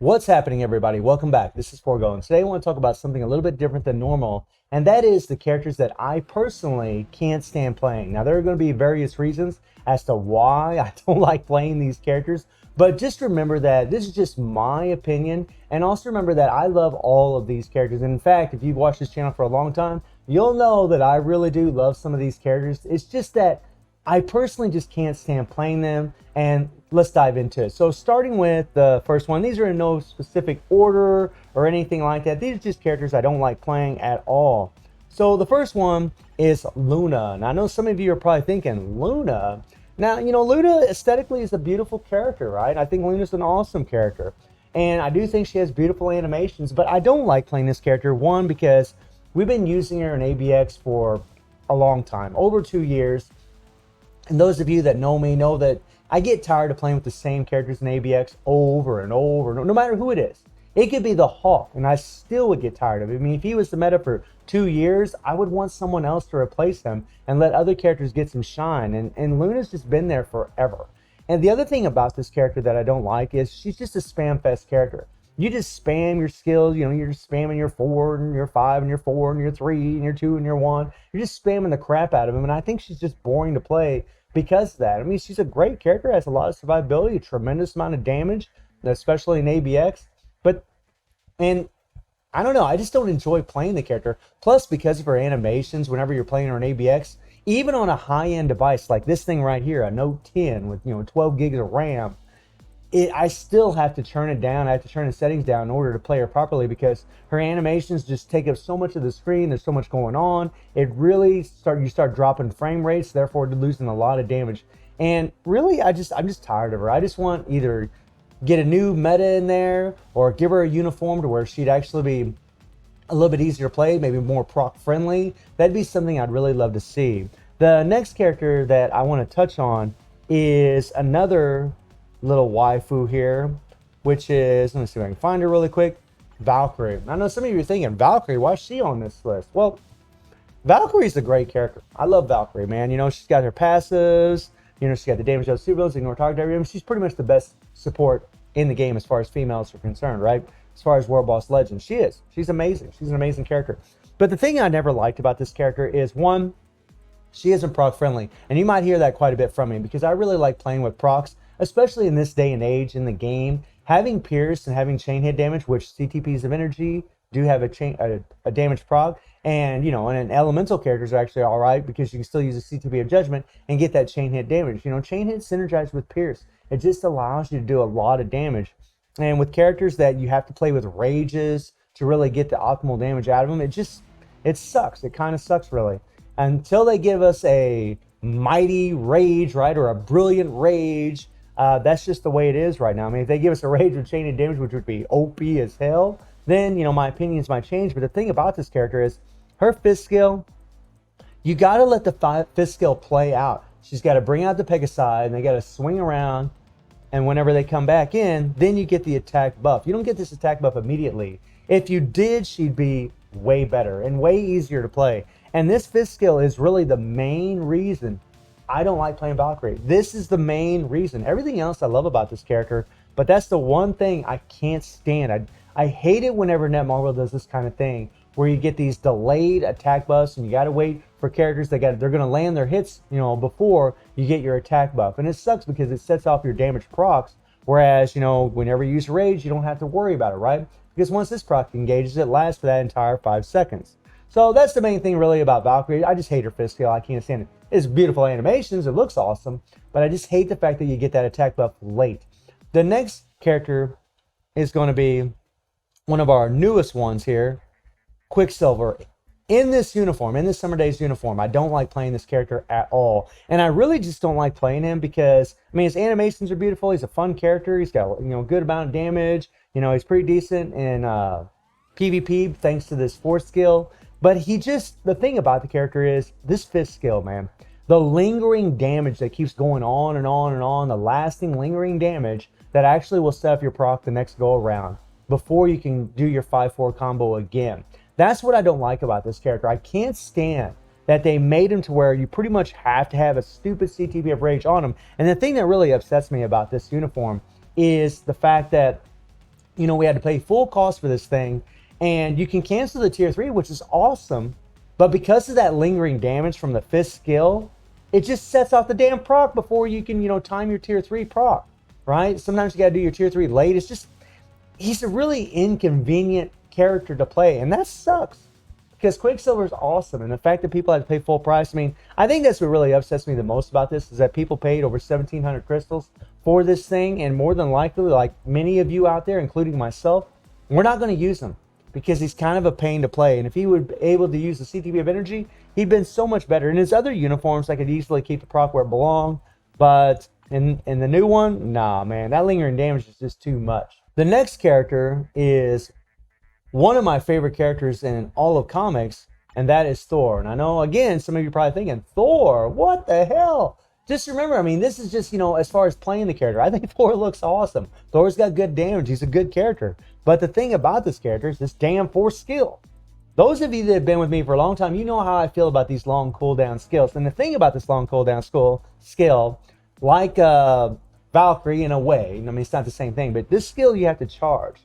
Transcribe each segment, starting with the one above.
What's happening, everybody? Welcome back. This is Forgo, and today I want to talk about something a little bit different than normal, and that is the characters that I personally can't stand playing. Now, there are going to be various reasons as to why I don't like playing these characters, but just remember that this is just my opinion, and also remember that I love all of these characters. And in fact, if you've watched this channel for a long time, you'll know that I really do love some of these characters. It's just that I personally just can't stand playing them, and let's dive into it. So starting with the first one, these are in no specific order or anything like that. These are just characters I don't like playing at all. So the first one is Luna. Now I know some of you are probably thinking, Luna? Now, you know, Luna aesthetically is a beautiful character, right? I think Luna's an awesome character. And I do think she has beautiful animations, but I don't like playing this character. One, because we've been using her in ABX for a long time, over 2 years. And those of you that know me know that I get tired of playing with the same characters in ABX over and over and over, no matter who it is. It could be the Hawk, and I still would get tired of it. I mean, if he was the meta for 2 years, I would want someone else to replace him and let other characters get some shine. And Luna's just been there forever. And the other thing about this character that I don't like is she's just a spam fest character. You just spam your skills, you know, you're just spamming your 4 and your 5 and your 4 and your 3 and your 2 and your 1. You're just spamming the crap out of him, and I think she's just boring to play because of that. I mean, she's a great character, has a lot of survivability, a tremendous amount of damage, especially in ABX. And I don't know, I just don't enjoy playing the character. Plus, because of her animations, whenever you're playing her in ABX, even on a high-end device like this thing right here, a Note 10 with 12 gigs of RAM, I still have to turn it down. I have to turn the settings down in order to play her properly because her animations just take up so much of the screen. There's so much going on. It really you start dropping frame rates, therefore losing a lot of damage. And really, I'm just tired of her. I just want either get a new meta in there or give her a uniform to where she'd actually be a little bit easier to play, maybe more proc friendly. That'd be something I'd really love to see. The next character that I want to touch on is another little waifu here, which is, let me see if I can find her really quick, Valkyrie. I know some of you are thinking, Valkyrie, why is she on this list? Well, Valkyrie's a great character. I love Valkyrie, man. You know, she's got her passives, she's got the damage of supervillains, ignore target area. She's pretty much the best support in the game as far as females are concerned, right? As far as World Boss Legends, she's amazing. She's an amazing character. But the thing I never liked about this character is, one, she isn't proc friendly. And you might hear that quite a bit from me because I really like playing with procs, especially in this day and age in the game. Having Pierce and having chain hit damage, which CTPs of energy do have a damage proc, and and elemental characters are actually all right because you can still use a CTP of judgment and get that chain hit damage. Chain hit synergized with Pierce. It just allows you to do a lot of damage. And with characters that you have to play with rages to really get the optimal damage out of them, it sucks. It kind of sucks, really. Until they give us a mighty rage, right, or a brilliant rage. That's just the way it is right now. I mean, if they give us a rage with chain of damage, which would be OP as hell, then, my opinions might change. But the thing about this character is her fist skill, you got to let the fist skill play out. She's got to bring out the Pegasi, and they got to swing around. And whenever they come back in, then you get the attack buff. You don't get this attack buff immediately. If you did, she'd be way better and way easier to play. And this fist skill is really the main reason I don't like playing Valkyrie. This is the main reason. Everything else I love about this character, but that's the one thing I can't stand. I hate it whenever Netmarble does this kind of thing, where you get these delayed attack buffs and you got to wait for characters they're going to land their hits, before you get your attack buff. And it sucks because it sets off your damage procs, whereas, whenever you use rage, you don't have to worry about it, right? Because once this proc engages, it lasts for that entire 5 seconds. So that's the main thing really about Valkyrie. I just hate her fist skill. I can't stand it. It's beautiful animations. It looks awesome. But I just hate the fact that you get that attack buff late. The next character is going to be one of our newest ones here, Quicksilver. In this uniform, in this Summer Days uniform, I don't like playing this character at all. And I really just don't like playing him because, I mean, his animations are beautiful. He's a fun character. He's got, a good amount of damage. He's pretty decent in PvP thanks to this force skill. But the thing about the character is this fist skill, man. The lingering damage that keeps going on and on and on, the lasting lingering damage that actually will set up your proc the next go around before you can do your 5-4 combo again. That's what I don't like about this character. I can't stand that they made him to where you pretty much have to have a stupid CTP of rage on him. And the thing that really upsets me about this uniform is the fact that we had to pay full cost for this thing, and you can cancel the tier 3, which is awesome, but because of that lingering damage from the 5th skill, it just sets off the damn proc before you can, time your tier 3 proc, right? Sometimes you gotta do your tier 3 late. It's just, he's a really inconvenient character to play, and that sucks. Because Quicksilver is awesome, and the fact that people had to pay full price, I mean, I think that's what really upsets me the most about this, is that people paid over 1,700 crystals for this thing, and more than likely, like many of you out there, including myself, we're not going to use him, because he's kind of a pain to play, and if he would be able to use the CTP of energy, he'd been so much better. In his other uniforms, I could easily keep the proc where it belonged, but in the new one, nah, man, that lingering damage is just too much. The next character is one of my favorite characters in all of comics, and that is Thor. And I know, again, some of you are probably thinking, Thor, what the hell? Just remember, I mean, this is just, as far as playing the character, I think Thor looks awesome. Thor's got good damage. He's a good character. But the thing about this character is this damn 4th skill. Those of you that have been with me for a long time, you know how I feel about these long cooldown skills. And the thing about this long cooldown skill, like Valkyrie in a way, I mean, it's not the same thing, but this skill you have to charge.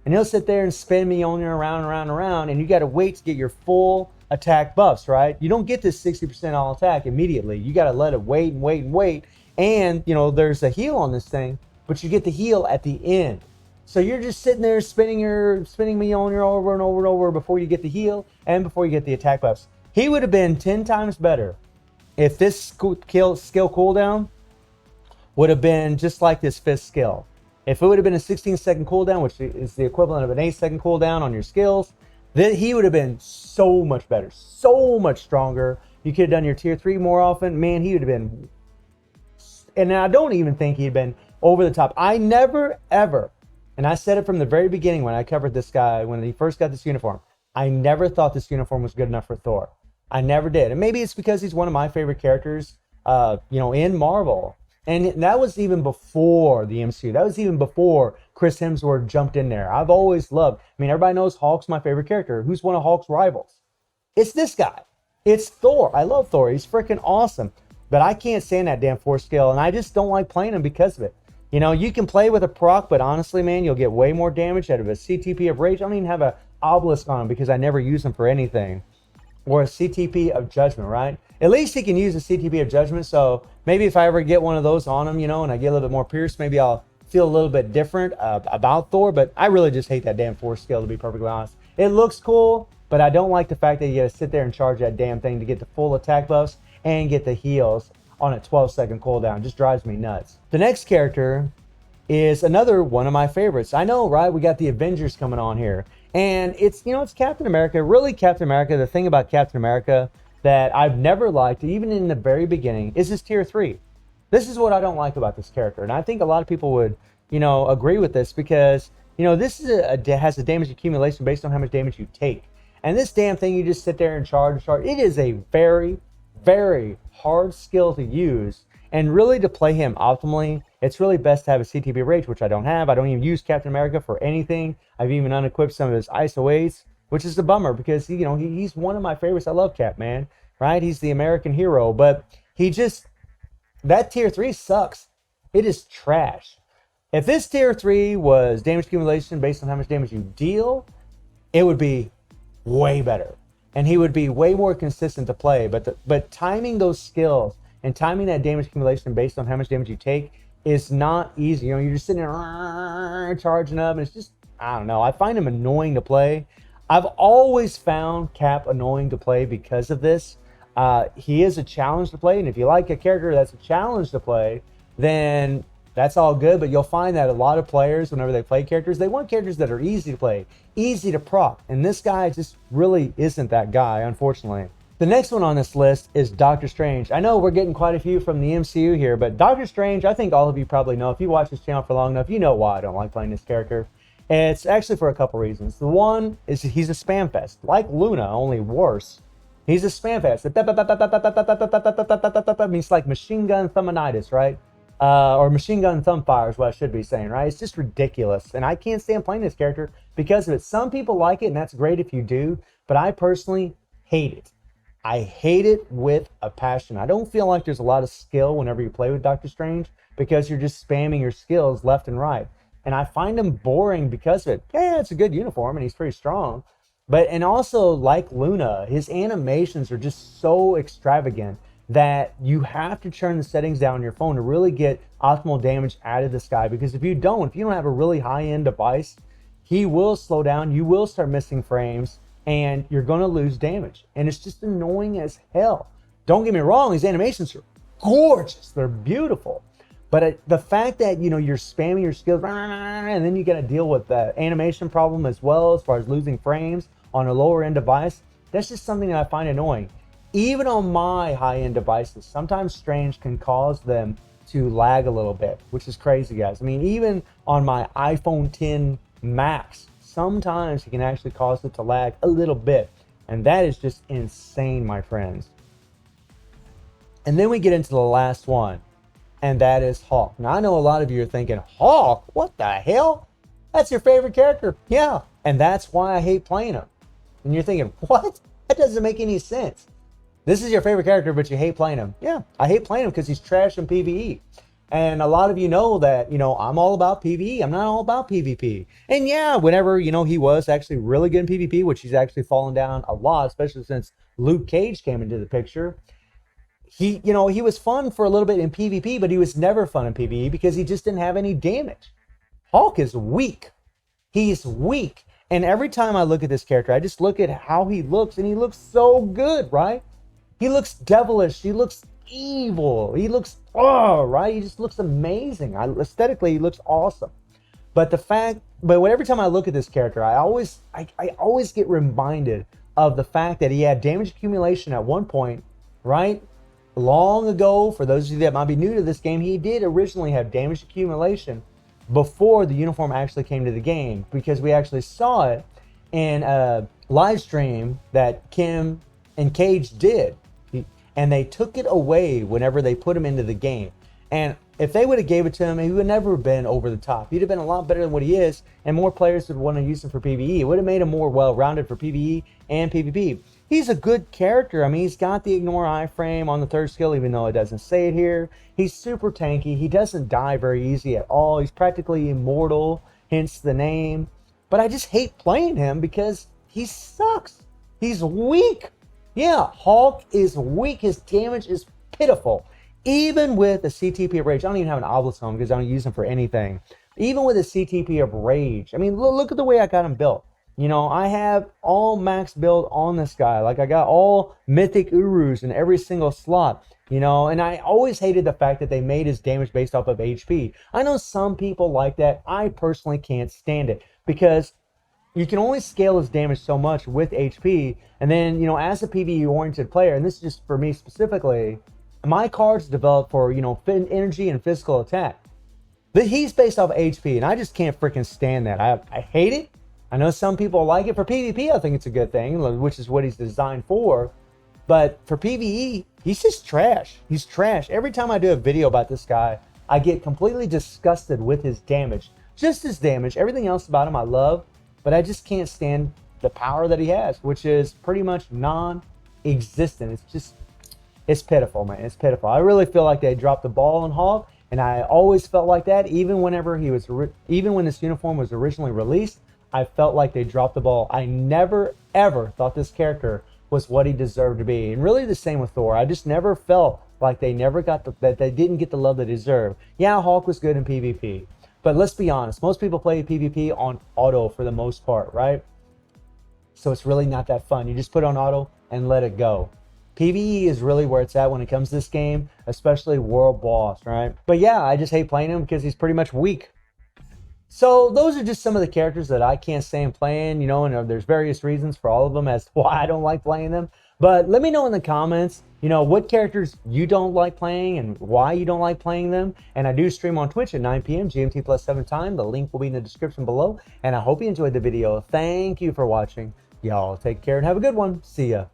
And he'll sit there and spin me on you around, and you got to wait to get your full attack buffs, right? You don't get this 60% all attack immediately. You got to let it wait and wait and wait. And, there's a heal on this thing, but you get the heal at the end. So you're just sitting there spinning me on you over and over and over before you get the heal and before you get the attack buffs. He would have been 10 times better if this skill cooldown would have been just like this 5th skill. If it would have been a 16-second cooldown, which is the equivalent of an 8-second cooldown on your skills, then he would have been so much better, so much stronger. You could have done your tier 3 more often. Man, he would have been... And I don't even think he'd been over the top. I never, ever, and I said it from the very beginning when I covered this guy, when he first got this uniform, I never thought this uniform was good enough for Thor. I never did. And maybe it's because he's one of my favorite characters, in Marvel. And that was even before the MCU. That was even before Chris Hemsworth jumped in there. I've always loved, everybody knows Hulk's my favorite character. Who's one of Hulk's rivals? It's this guy. It's Thor. I love Thor. He's freaking awesome. But I can't stand that damn 4 skill, and I just don't like playing him because of it. You can play with a proc, but honestly, man, you'll get way more damage out of a CTP of Rage. I don't even have an obelisk on him because I never use him for anything. Or a CTP of Judgment, right? At least he can use a CTP of Judgment, so maybe if I ever get one of those on him, and I get a little bit more pierced, maybe I'll feel a little bit different about Thor, but I really just hate that damn 4 skill, to be perfectly honest. It looks cool, but I don't like the fact that you gotta sit there and charge that damn thing to get the full attack buffs and get the heals on a 12-second cooldown. It just drives me nuts. The next character is another one of my favorites. I know, right? We got the Avengers coming on here. And it's, it's Captain America. Really, Captain America, the thing about Captain America that I've never liked, even in the very beginning, is his tier 3. This is what I don't like about this character. And I think a lot of people would, agree with this because, this is has a damage accumulation based on how much damage you take. And this damn thing, you just sit there and charge. It is a very, very hard skill to use. And really, to play him optimally, it's really best to have a CTP Rage, which I don't have. I don't even use Captain America for anything. I've even unequipped some of his ISO 8s, which is a bummer because, he's one of my favorites. I love Cap, man, right? He's the American hero, but that tier 3 sucks. It is trash. If this tier 3 was damage accumulation based on how much damage you deal, it would be way better. And he would be way more consistent to play. But timing those skills and timing that damage accumulation based on how much damage you take is not easy. You're just sitting there charging up, and it's just, I don't know. I find him annoying to play. I've always found Cap annoying to play because of this. He is a challenge to play, and if you like a character that's a challenge to play, then that's all good. But you'll find that a lot of players, whenever they play characters, they want characters that are easy to play, easy to proc. And this guy just really isn't that guy, unfortunately. The next one on this list is Doctor Strange. I know we're getting quite a few from the MCU here, but Doctor Strange, I think all of you probably know. If you watch this channel for long enough, you know why I don't like playing this character. And it's actually for a couple reasons. The one is he's a spam fest, like Luna, only worse. He's a spam fest. He's like machine gun thumbinitis, right? Or machine gun thumbfire is what I should be saying, right? It's just ridiculous. And I can't stand playing this character because of it. Some people like it, and that's great if you do, but I personally hate it. I hate it with a passion. I don't feel like there's a lot of skill whenever you play with Doctor Strange because you're just spamming your skills left and right. and I find him boring because of it. Yeah, it's a good uniform and he's pretty strong. But, and also like Luna, his animations are just so extravagant that you have to turn the settings down on your phone to really get optimal damage out of this guy. Because if you don't have a really high-end device, he will slow down, you will start missing frames, and you're going to lose damage. And it's just annoying as hell. Don't get me wrong, his animations are gorgeous. They're beautiful. But the fact that, you're spamming your skills, and then you got to deal with the animation problem as well, as far as losing frames on a lower end device, that's just something that I find annoying. Even on my high-end devices, sometimes Strange can cause them to lag a little bit, which is crazy, guys. I mean, even on my iPhone 10 Max, sometimes he can actually cause it to lag a little bit. And that is just insane, my friends. And then we get into the last one, and that is Hulk. Now, I know a lot of you are thinking, Hulk? What the hell? That's your favorite character? Yeah, and that's why I hate playing him. And you're thinking, what? That doesn't make any sense. This is your favorite character, but you hate playing him. Yeah, I hate playing him because he's trash in PvE. And a lot of you know that, I'm all about PvE. I'm not all about PvP. And yeah, whenever, he was actually really good in PvP, which he's actually fallen down a lot, especially since Luke Cage came into the picture. He was fun for a little bit in PvP, but he was never fun in PvE because he just didn't have any damage. Hulk is weak. He's weak. And every time I look at this character, I just look at how he looks, and he looks so good, right? He looks devilish. He looks evil. He looks, right? He just looks amazing. Aesthetically, he looks awesome. But every time I look at this character, I always get reminded of the fact that he had damage accumulation at one point, right? Long ago, for those of you that might be new to this game, he did originally have damage accumulation before the uniform actually came to the game, because we actually saw it in a live stream that Kim and Cage did. And they took it away whenever they put him into the game. And if they would have gave it to him, he would never have been over the top. He'd have been a lot better than what he is, and more players would want to use him for PvE. It would have made him more well-rounded for PvE and PvP. He's a good character. I mean, he's got the ignore iframe on the third skill, even though it doesn't say it here. He's super tanky. He doesn't die very easy at all. He's practically immortal, hence the name. But I just hate playing him because he sucks. He's weak. Yeah, Hulk is weak. His damage is pitiful. Even with a CTP of Rage, I don't even have an obelisk on him because I don't use him for anything. Even with a CTP of Rage, I mean, look at the way I got him built. I have all max build on this guy. Like, I got all mythic Urus in every single slot, and I always hated the fact that they made his damage based off of HP. I know some people like that. I personally can't stand it because you can only scale his damage so much with HP. And then, as a PvE-oriented player, and this is just for me specifically, my cards developed for, energy and physical attack. But he's based off HP, and I just can't freaking stand that. I hate it. I know some people like it. For PvP, I think it's a good thing, which is what he's designed for. But for PvE, he's just trash. He's trash. Every time I do a video about this guy, I get completely disgusted with his damage. Just his damage. Everything else about him I love. But I just can't stand the power that he has, which is pretty much non-existent. It's pitiful, man. It's pitiful. I really feel like they dropped the ball on Hulk, and I always felt like that. Even when this uniform was originally released, I felt like they dropped the ball. I never, ever thought this character was what he deserved to be. And really the same with Thor. I just never felt like they didn't get the love they deserved. Yeah, Hulk was good in PvP. But let's be honest, most people play PvP on auto for the most part, right? So it's really not that fun. You just put on auto and let it go. PvE is really where it's at when it comes to this game, especially World Boss, right? But yeah, I just hate playing him because he's pretty much weak. So those are just some of the characters that I can't stand playing, and there's various reasons for all of them as to why I don't like playing them. But let me know in the comments, what characters you don't like playing and why you don't like playing them. And I do stream on Twitch at 9 p.m. GMT plus 7 time. The link will be in the description below. And I hope you enjoyed the video. Thank you for watching. Y'all take care and have a good one. See ya.